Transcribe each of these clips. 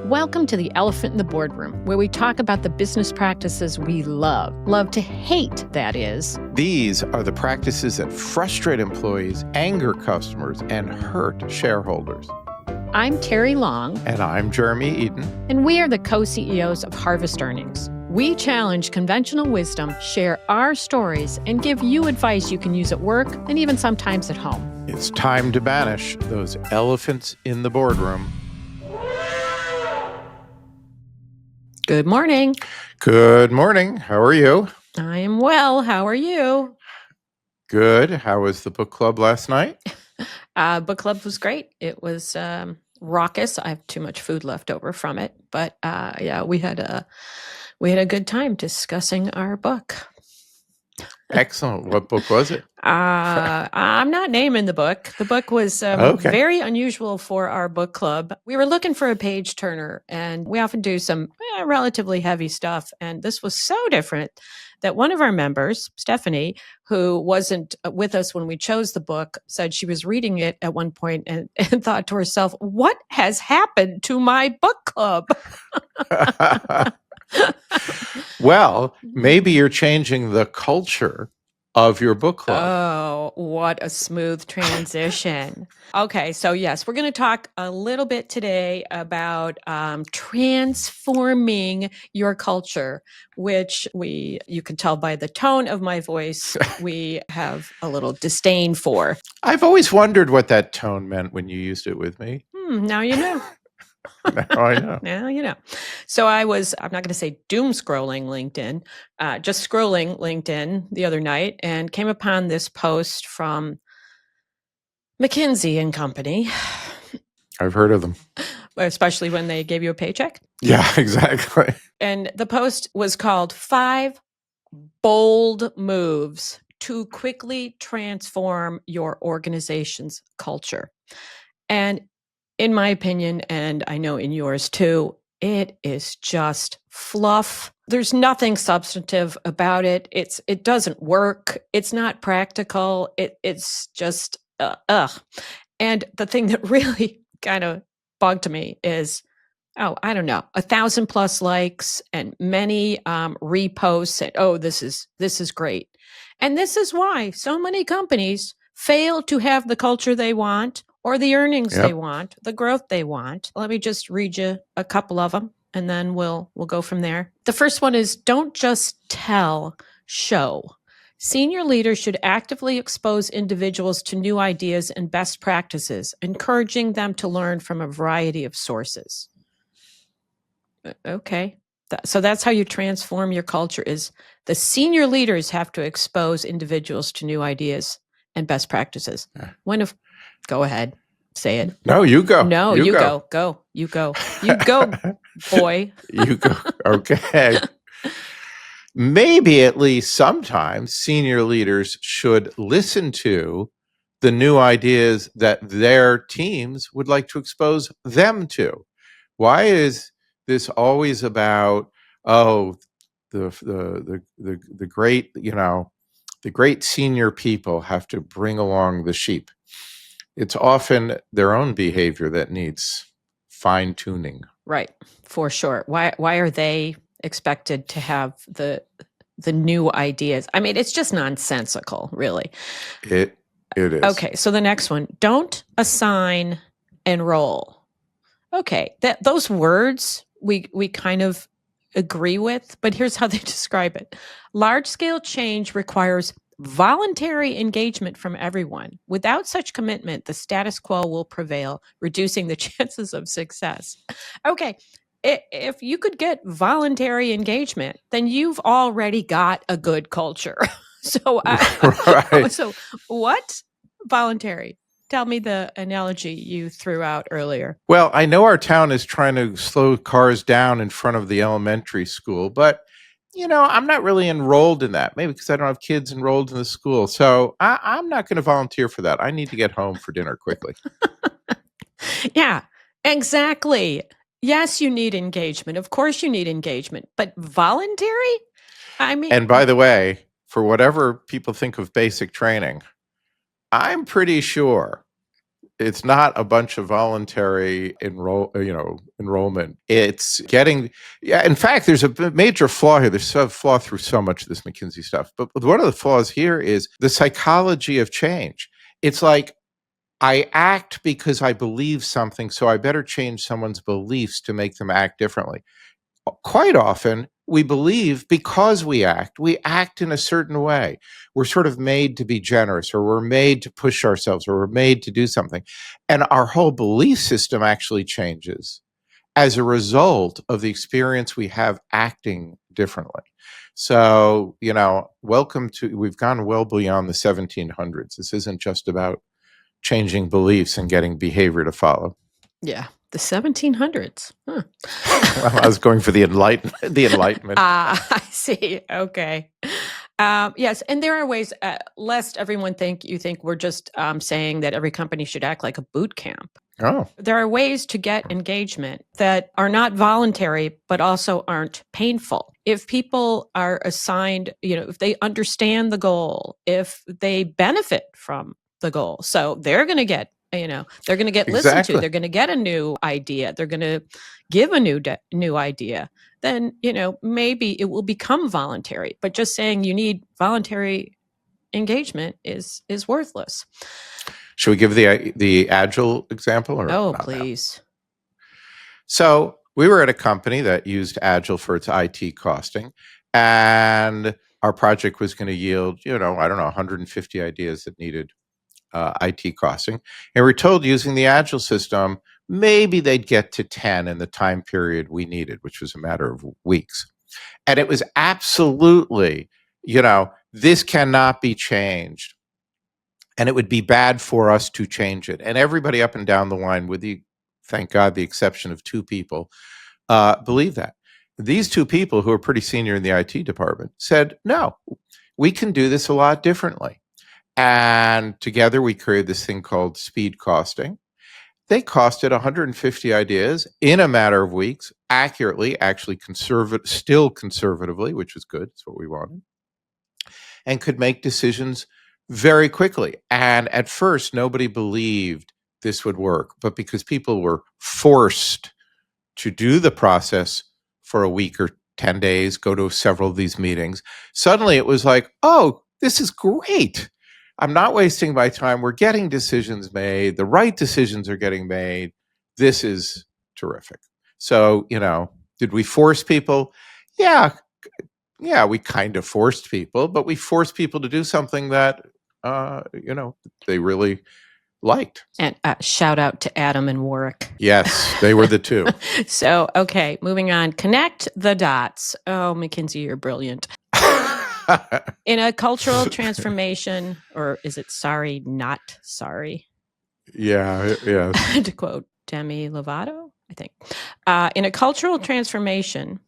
Welcome to the Elephant in the Boardroom, where we talk about the business practices we love to hate, that is. These are the practices that frustrate employees, anger customers, and hurt shareholders. I'm Terry Long. And I'm Jeremy Eden. And we are the co-CEOs of Harvest Earnings. We challenge conventional wisdom, share our stories, and give you advice you can use at work and even sometimes at home. It's time to banish those elephants in the boardroom. Good morning. Good morning. How are you? I am well. How are you? Good. How was the book club last night? Book club was great. It was raucous. I have too much food left over from it, but yeah, we had a good time discussing our book. Excellent. What book was it? I'm not naming the book. The book was very unusual for our book club. We were looking for a page turner, and we often do some relatively heavy stuff. And this was so different that one of our members, Stephanie, who wasn't with us when we chose the book, said she was reading it at one point and thought to herself, "What has happened to my book club?" Well, maybe you're changing the culture of your book club. Oh, what a smooth transition. Okay, so yes, we're going to talk a little bit today about transforming your culture, which you can tell by the tone of my voice, we have a little disdain for. I've always wondered what that tone meant when you used it with me. Now you know. Now I know. Now you know. So I'm not going to say doom scrolling LinkedIn, just scrolling LinkedIn the other night and came upon this post from McKinsey and Company. I've heard of them. Especially when they gave you a paycheck. Yeah, exactly. And the post was called 5 Bold Moves to Quickly Transform Your Organization's Culture. And in my opinion, and I know in yours too, it is just fluff. There's nothing substantive about it. It doesn't work. It's not practical. It's just ugh. And the thing that really kind of bugged me is, I don't know, 1,000+ likes and many reposts. And this is great. And this is why so many companies fail to have the culture they want, or the earnings they want, the growth they want. Let me just read you a couple of them, and then we'll go from there. The first one is, don't just tell, show. Senior leaders should actively expose individuals to new ideas and best practices, encouraging them to learn from a variety of sources. Okay. So that's how you transform your culture, is the senior leaders have to expose individuals to new ideas and best practices. Go ahead. Say it. No, you go. No, you go. Go. You go. You go, boy. You go. Okay. Maybe at least sometimes senior leaders should listen to the new ideas that their teams would like to expose them to. Why is this always about, the great, the great senior people have to bring along the sheep? It's often their own behavior that needs fine-tuning. Right, for sure. Why are they expected to have the new ideas? I mean, it's just nonsensical, really. It is. Okay, so the next one, don't assign, enroll. Okay, those words we kind of agree with, but here's how they describe it. Large-scale change requires voluntary engagement from everyone. Without such commitment, the status quo will prevail, reducing the chances of success. Okay, if you could get voluntary engagement, then you've already got a good culture. So, Right. So what? Voluntary. Tell me the analogy you threw out earlier. Well, I know our town is trying to slow cars down in front of the elementary school, but I'm not really enrolled in that. Maybe because I don't have kids enrolled in the school. So I'm not going to volunteer for that. I need to get home for dinner quickly. Yeah, exactly. Yes, you need engagement. Of course you need engagement. But voluntary? I mean... And by the way, for whatever people think of basic training, I'm pretty sure It's not a bunch of voluntary enrollment. It's getting, yeah. In fact, there's a major flaw here. There's a flaw through so much of this McKinsey stuff. But one of the flaws here is the psychology of change. It's like, I act because I believe something, so I better change someone's beliefs to make them act differently. Quite often, we believe because we act in a certain way. We're sort of made to be generous, or we're made to push ourselves, or we're made to do something. And our whole belief system actually changes as a result of the experience we have acting differently. So, we've gone well beyond the 1700s. This isn't just about changing beliefs and getting behavior to follow. Yeah, the 1700s. Huh. Well, I was going for the Enlightenment. I see. Okay. Yes, and there are ways, lest everyone think we're just saying that every company should act like a boot camp. Oh. There are ways to get engagement that are not voluntary, but also aren't painful. If people are assigned, if they understand the goal, if they benefit from the goal, so they're going to get, they're going to get listened to, they're going to get a new idea, they're going to give a new idea, then, maybe it will become voluntary. But just saying you need voluntary engagement is worthless. Should we give the Agile example? Or please. So we were at a company that used Agile for its IT costing, and our project was going to yield, 150 ideas that needed IT costing. And we're told using the Agile system, maybe they'd get to 10 in the time period we needed, which was a matter of weeks. And it was absolutely, this cannot be changed. And it would be bad for us to change it. And everybody up and down the line, thank God, the exception of 2 people, believe that. These 2 people, who are pretty senior in the IT department, said, no, we can do this a lot differently. And together we created this thing called speed costing. They costed 150 ideas in a matter of weeks, accurately, actually still conservatively, which was good. That's what we wanted. And could make decisions very quickly. And at first, nobody believed this would work. But because people were forced to do the process for a week or 10 days, go to several of these meetings, suddenly it was like, oh, this is great. I'm not wasting my time. We're getting decisions made. The right decisions are getting made. This is terrific. So, did we force people? Yeah, we kind of forced people, but we forced people to do something that, they really liked. And shout out to Adam and Warwick. Yes, they were the 2. So, okay, moving on. Connect the dots. Oh, McKinsey, you're brilliant. In a cultural transformation, or is it sorry, not sorry? Yeah. To quote Demi Lovato, I think. In a cultural transformation,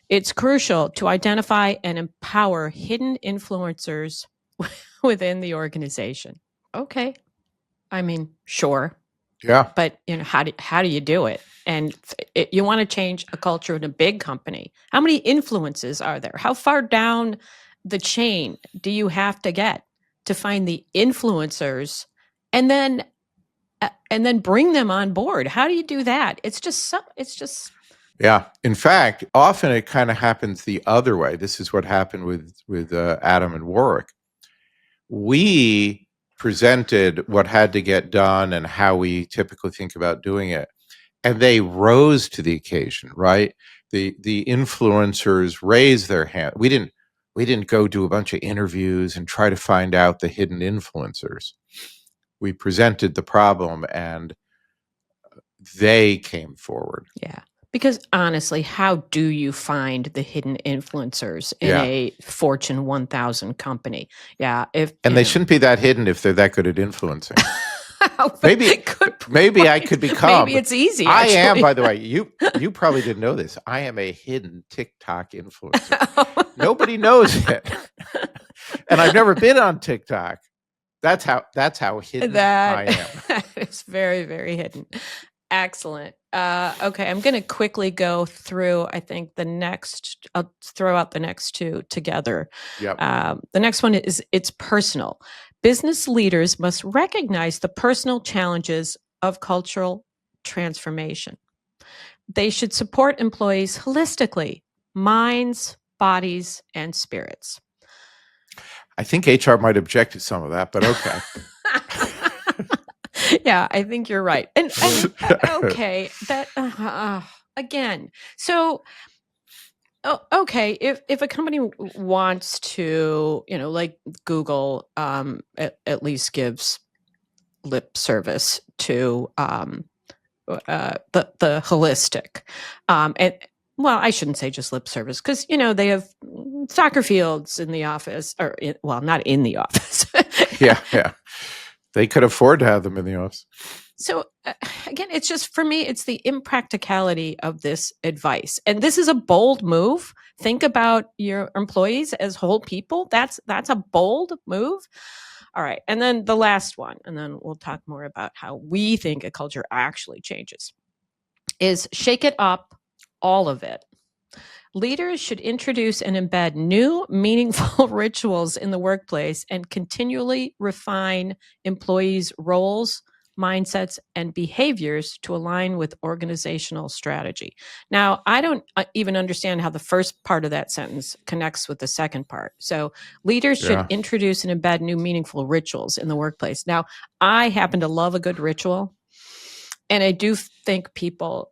it's crucial to identify and empower hidden influencers within the organization. Okay. I mean, sure. Yeah. But how do you do it? And you want to change a culture in a big company. How many influences are there? How far down the chain do you have to get to find the influencers and then bring them on board? How do you do that? It's just Yeah. In fact, often it kind of happens the other way. This is what happened with Adam and Warwick. We presented what had to get done and how we typically think about doing it, and they rose to the occasion. Right? The influencers raised their hand. We didn't go do a bunch of interviews and try to find out the hidden influencers. We presented the problem, and they came forward. Yeah. Because honestly, how do you find the hidden influencers in a Fortune 1000 company? Yeah. And they shouldn't be that hidden if they're that good at influencing. Maybe I could become. Maybe it's easy. I am, by the way. You probably didn't know this. I am a hidden TikTok influencer. Nobody knows it. And I've never been on TikTok. That's how hidden I am. It's very, very hidden. Excellent. Okay, I'm going to quickly go through, I think, I'll throw out the next 2 together. Yep. The next one is, it's personal. Business leaders must recognize the personal challenges of cultural transformation. They should support employees holistically, minds, bodies, and spirits. I think HR might object to some of that, but okay. Yeah, I think you're right. And okay, that again. So okay, if a company wants to, like Google, at least gives lip service to the holistic, and well, I shouldn't say just lip service, because they have soccer fields in the office, or not in the office. Yeah. They could afford to have them in the office. So again, it's just, for me, it's the impracticality of this advice. And this is a bold move. Think about your employees as whole people. That's a bold move. All right. And then the last one, and then we'll talk more about how we think a culture actually changes, is shake it up, all of it. Leaders should introduce and embed new, meaningful rituals in the workplace and continually refine employees' roles, mindsets, and behaviors to align with organizational strategy. Now, I don't even understand how the first part of that sentence connects with the second part. So, leaders should introduce and embed new, meaningful rituals in the workplace. Now, I happen to love a good ritual, and I do think people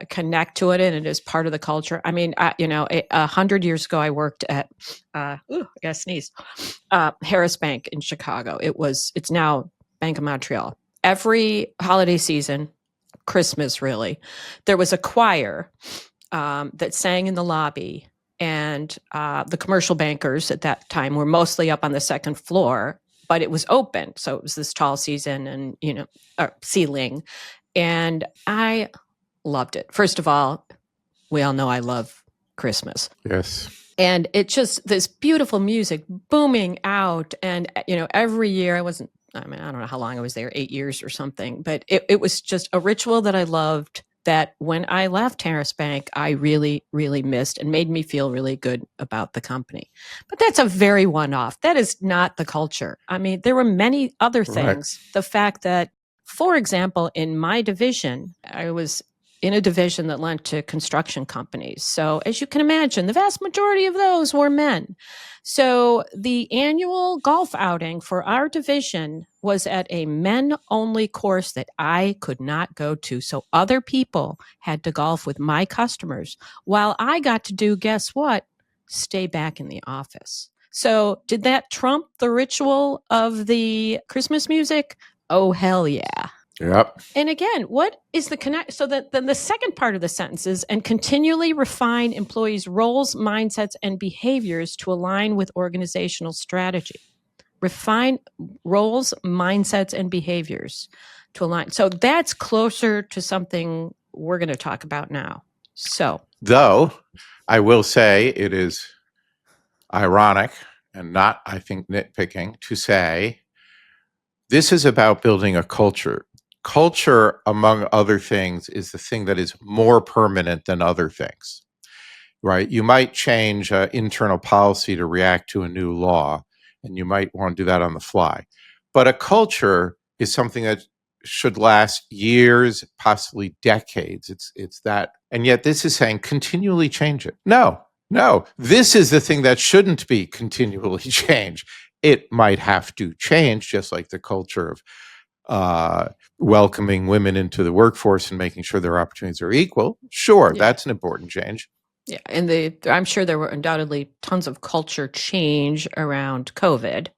connect to it, and it is part of the culture. I mean, 100 years ago, I worked at, I gotta sneeze, Harris Bank in Chicago. It's now Bank of Montreal. Every holiday season, Christmas really, there was a choir that sang in the lobby, and the commercial bankers at that time were mostly up on the second floor, but it was open. So it was this tall ceiling, and I loved it. First of all, we all know I love Christmas. Yes. And it's just this beautiful music booming out. And, every year I don't know how long I was there, 8 years or something, but it was just a ritual that I loved, that when I left Harris Bank, I really, really missed, and made me feel really good about the company. But that's a very one-off. That is not the culture. I mean, there were many other things. Right. The fact that, for example, in my division, I was in a division that lent to construction companies. So as you can imagine, the vast majority of those were men. So the annual golf outing for our division was at a men-only course that I could not go to. So other people had to golf with my customers, while I got to do, guess what? Stay back in the office. So did that trump the ritual of the Christmas music? Oh, hell yeah. Yep. And again, what is the connect? So that then the second part of the sentence is, and continually refine employees' roles, mindsets, and behaviors to align with organizational strategy. Refine roles, mindsets, and behaviors to align. So that's closer to something we're going to talk about now. So, though, I will say it is ironic and not, I think, nitpicking to say this is about building a culture. Culture, among other things, is the thing that is more permanent than other things, right? You might change internal policy to react to a new law, and you might want to do that on the fly. But a culture is something that should last years, possibly decades. It's that. And yet this is saying continually change it. No, this is the thing that shouldn't be continually changed. It might have to change, just like the culture of welcoming women into the workforce and making sure their opportunities are equal. Sure, that's an important change. Yeah, and I'm sure there were undoubtedly tons of culture change around COVID.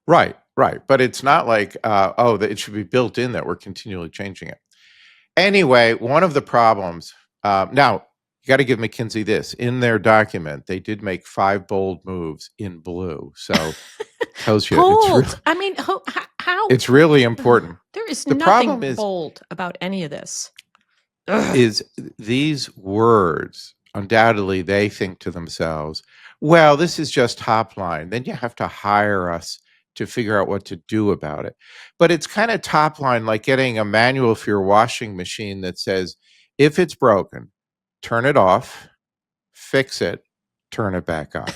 Right. But it's not like, that it should be built in that we're continually changing it. Anyway, one of the problems, now, you got to give McKinsey this. In their document, they did make 5 bold moves in blue. So tells you bold. I mean, how? It's really important. There is nothing bold about any of this. Is these words, undoubtedly, they think to themselves, well, this is just top line. Then you have to hire us to figure out what to do about it. But it's kind of top line, like getting a manual for your washing machine that says, if it's broken, turn it off, fix it, turn it back on.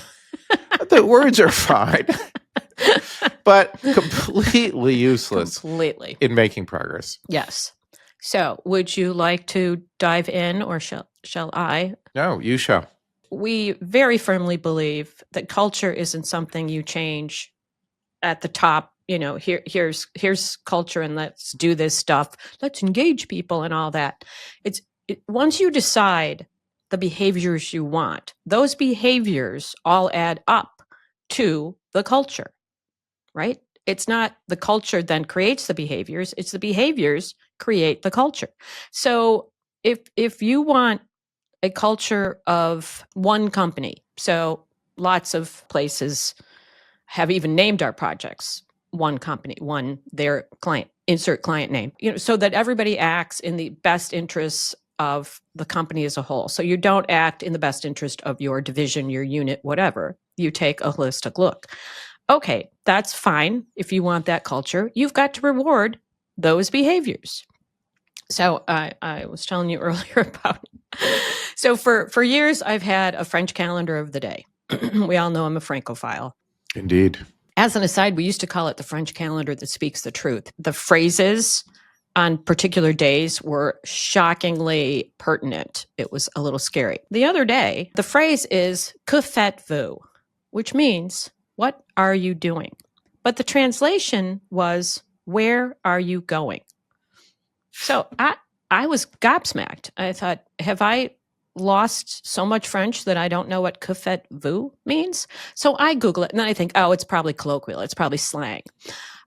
The words are fine. but completely useless Completely. in making progress. Yes. So, would you like to dive in, or shall I? No, you shall. We very firmly believe that culture isn't something you change at the top. Here's culture, and let's do this stuff. Let's engage people and all that. Once you decide the behaviors you want, those behaviors all add up to the culture, right? It's not the culture then creates the behaviors, it's the behaviors create the culture. So if you want a culture of one company, so lots of places have even named our projects one company, one their client, insert client name, so that everybody acts in the best interests of the company as a whole. So you don't act in the best interest of your division, your unit, whatever. You take a holistic look. Okay, that's fine. If you want that culture, you've got to reward those behaviors. So I was telling you earlier about, so for years, I've had a French calendar of the day. We all know I'm a Francophile. Indeed. As an aside, we used to call it the French calendar that speaks the truth. The phrases on particular days were shockingly pertinent. It was a little scary. The other day, the phrase is "Que faites-vous?" which means, what are you doing? But the translation was, where are you going? So I was gobsmacked. I thought, have I lost so much French that I don't know what "que faites-vous" means? So I Google it, and then I think, oh, it's probably colloquial. It's probably slang.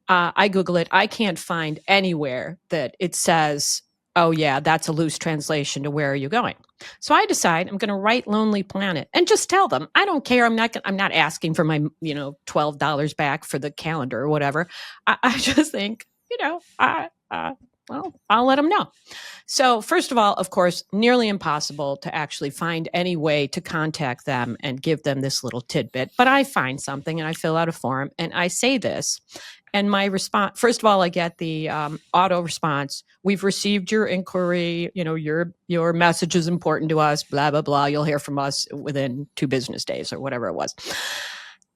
I Google it. I can't find anywhere that it says, oh, yeah, that's a loose translation to where are you going? So I decide I'm going to write Lonely Planet and just tell them, I don't care. I'm not asking for my, $12 back for the calendar or whatever. I just think, well, I'll let them know. So first of all, of course, nearly impossible to actually find any way to contact them and give them this little tidbit. But I find something and I fill out a form and I say this. And my response, first of all, I get the auto response. We've received your inquiry. Your message is important to us, blah, blah, blah. You'll hear from us within 2 business days or whatever it was.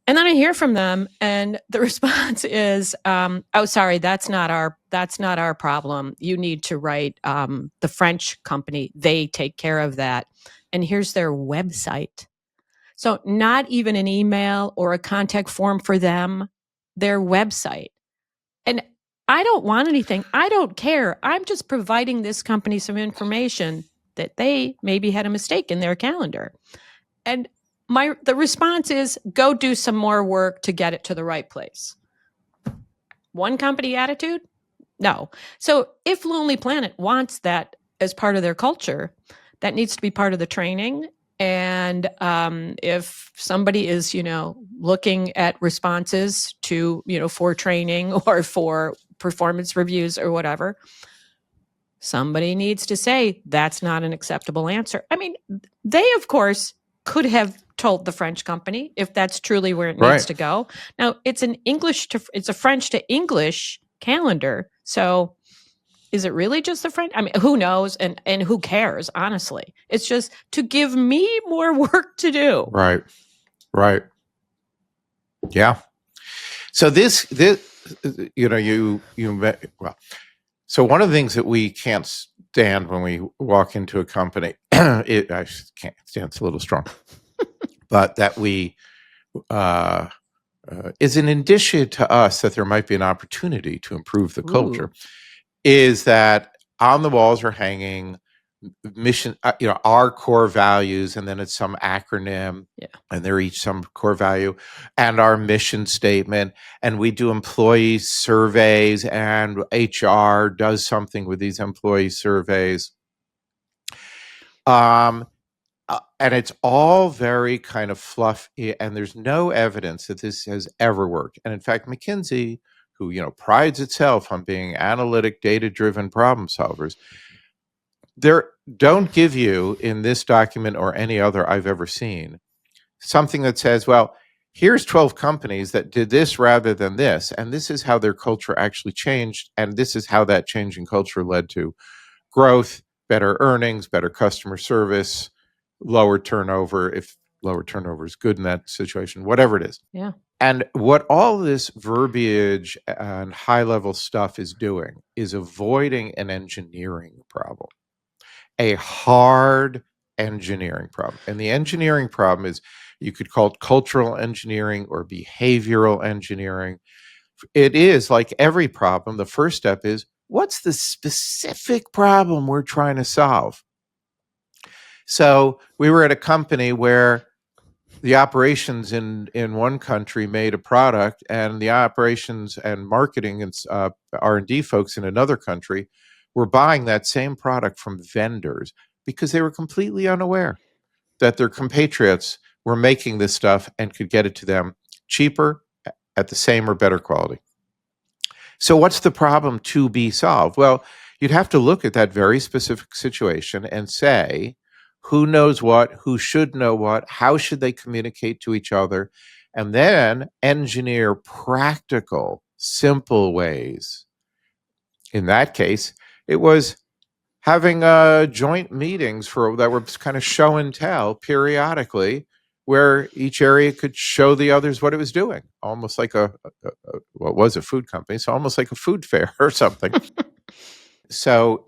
And then I hear from them, and the response is, "Oh, sorry, that's not our problem. You need to write the French company. They take care of that." And here's their website. So not even an email or a contact form for them, their website. And I don't want anything. I don't care. I'm just providing this company some information that they maybe had a mistake in their calendar. And the response is, go do some more work to get it to the right place. One company attitude? No. So if Lonely Planet wants that as part of their culture, that needs to be part of the training. And if somebody is, looking at responses to, for training or for performance reviews or whatever, somebody needs to say that's not an acceptable answer. I mean, they, of course, could have told the French company if that's truly where it needs to go. Now, it's a French to English calendar. So is it really just the French? I mean, who knows? And who cares, honestly? It's just to give me more work to do. Right. Yeah. So this, so one of the things that we can't stand when we walk into a company, I can't stand, it's a little strong, but that we, is an indicia to us that there might be an opportunity to improve the culture, is that on the walls are hanging mission, our core values, and then it's some acronym, and they're each some core value, and our mission statement, and we do employee surveys, and HR does something with these employee surveys. And it's all very kind of fluffy, and there's no evidence that this has ever worked. And in fact, McKinsey, who prides itself on being analytic, data-driven problem solvers, don't give you in this document or any other I've ever seen something that says, well, here's 12 companies that did this rather than this, and this is how their culture actually changed, and this is how that change in culture led to growth, better earnings, better customer service, lower turnover, if lower turnover is good in that situation, whatever it is. Yeah. And what all this verbiage and high-level stuff is doing is avoiding an engineering problem, a hard engineering problem. And the engineering problem is, you could call it cultural engineering or behavioral engineering. It is like every problem. The first step is, what's the specific problem we're trying to solve? So we were at a company where the operations in one country made a product, and the operations and marketing and R&D folks in another country were buying that same product from vendors because they were completely unaware that their compatriots were making this stuff and could get it to them cheaper at the same or better quality. So what's the problem to be solved? Well, you'd have to look at that very specific situation and say, who knows what, who should know what, how should they communicate to each other, and then engineer practical, simple ways. In that case, it was having joint meetings that were kind of show and tell periodically, where each area could show the others what it was doing, almost like what was a food company, so almost like a food fair or something. So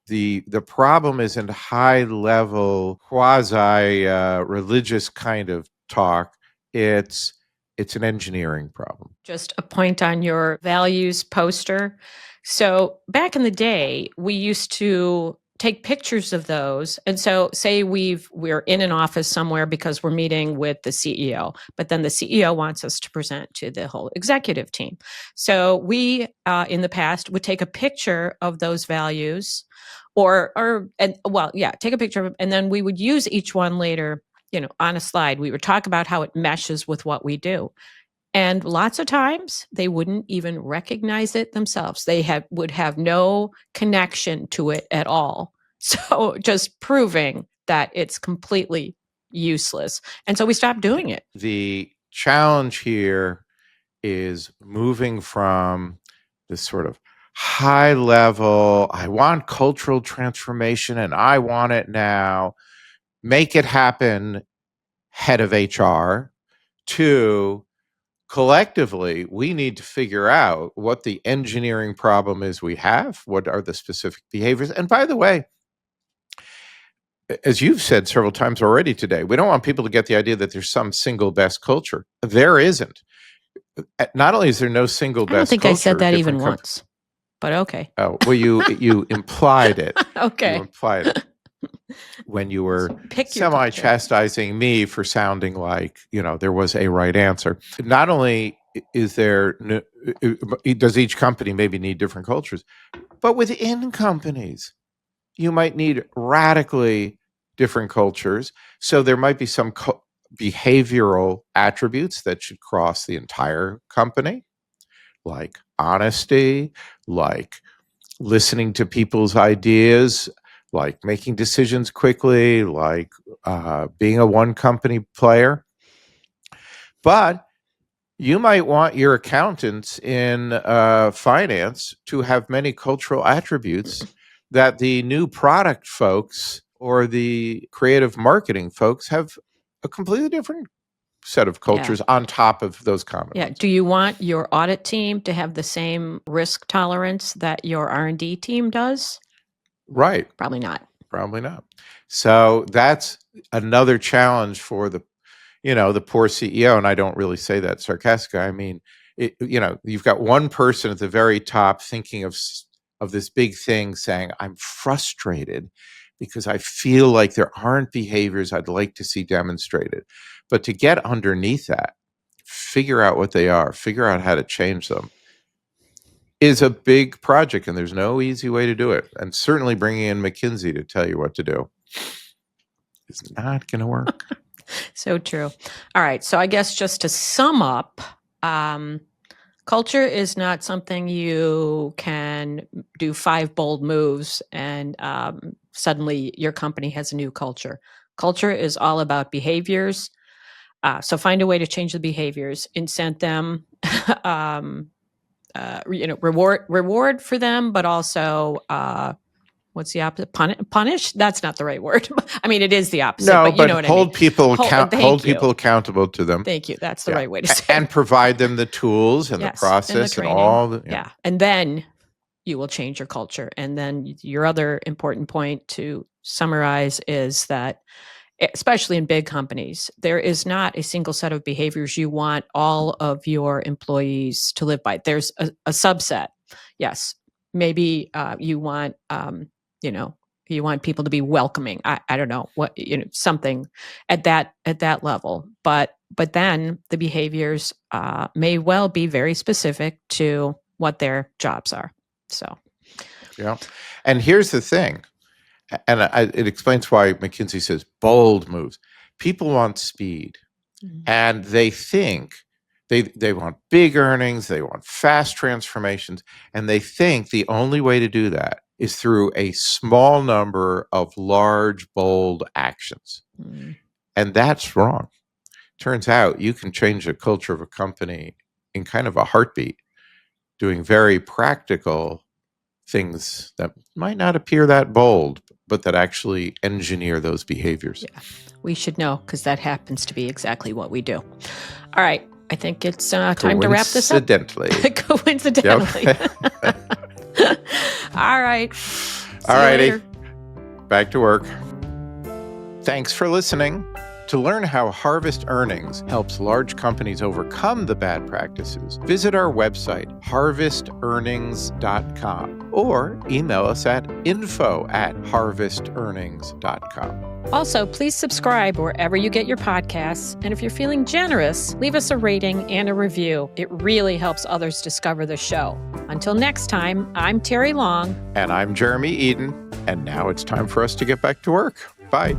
the problem isn't high level quasi religious kind of talk. It's an engineering problem. Just a point on your values poster. So back in the day, we used to take pictures of those. And so say we're in an office somewhere because we're meeting with the CEO, but then the CEO wants us to present to the whole executive team. So we, in the past, would take a picture of those values take a picture of them, and then we would use each one later, on a slide. We would talk about how it meshes with what we do. And lots of times they wouldn't even recognize it themselves. They would have no connection to it at all. So just proving that it's completely useless. And so we stopped doing it. The challenge here is moving from this sort of high level, I want cultural transformation and I want it now, make it happen, head of HR, to collectively, we need to figure out what the engineering problem is we have, what are the specific behaviors. And by the way, as you've said several times already today, we don't want people to get the idea that there's some single best culture. There isn't. Not only is there no single best culture. I don't think I said that even once, but okay. Oh, well, you implied it. Okay. You implied it when you were semi-chastising me for sounding like, there was a right answer. Not only does each company maybe need different cultures, but within companies, you might need radically different cultures. So there might be some behavioral attributes that should cross the entire company, like honesty, like listening to people's ideas, like making decisions quickly, like being a one company player. But you might want your accountants in finance to have many cultural attributes that the new product folks or the creative marketing folks have a completely different set of cultures on top of those common ones. Do you want your audit team to have the same risk tolerance that your R&D team does? Right. Probably not. Probably not. So that's another challenge for the poor CEO. And I don't really say that sarcastically. I mean, you've got one person at the very top thinking of this big thing, saying, I'm frustrated because I feel like there aren't behaviors I'd like to see demonstrated. But to get underneath that, figure out what they are, figure out how to change them, is a big project, and there's no easy way to do it. And certainly bringing in McKinsey to tell you what to do is not going to work. So true. All right. So I guess just to sum up, culture is not something you can do 5 bold moves and suddenly your company has a new culture. Culture is all about behaviors. So find a way to change the behaviors, incent them, reward for them, but also what's the opposite? Punish? That's not the right word. I mean, it is the opposite, No, but you know what I mean. hold people Thank you. people accountable to them. Thank you. That's the right way to say And provide them the tools and the process and all the Yeah. And then you will change your culture. And then your other important point to summarize is that, especially in big companies, there is not a single set of behaviors you want all of your employees to live by. There's a subset. Yes, maybe you want, you want people to be welcoming. I don't know what, something at that level. But then the behaviors may well be very specific to what their jobs are. So, yeah. And here's the thing. And it explains why McKinsey says bold moves. People want speed, and they think they want big earnings, they want fast transformations, and they think the only way to do that is through a small number of large, bold actions. And that's wrong. Turns out you can change the culture of a company in kind of a heartbeat, doing very practical things that might not appear that bold, but that actually engineer those behaviors. Yeah, we should know, because that happens to be exactly what we do. All right. I think it's time to wrap this up. Coincidentally. Yep. All right. All righty. Back to work. Thanks for listening. To learn how Harvest Earnings helps large companies overcome the bad practices, visit our website, harvestearnings.com, or email us at info@harvestearnings.com. Also, please subscribe wherever you get your podcasts. And if you're feeling generous, leave us a rating and a review. It really helps others discover the show. Until next time, I'm Terry Long. And I'm Jeremy Eden. And now it's time for us to get back to work. Bye.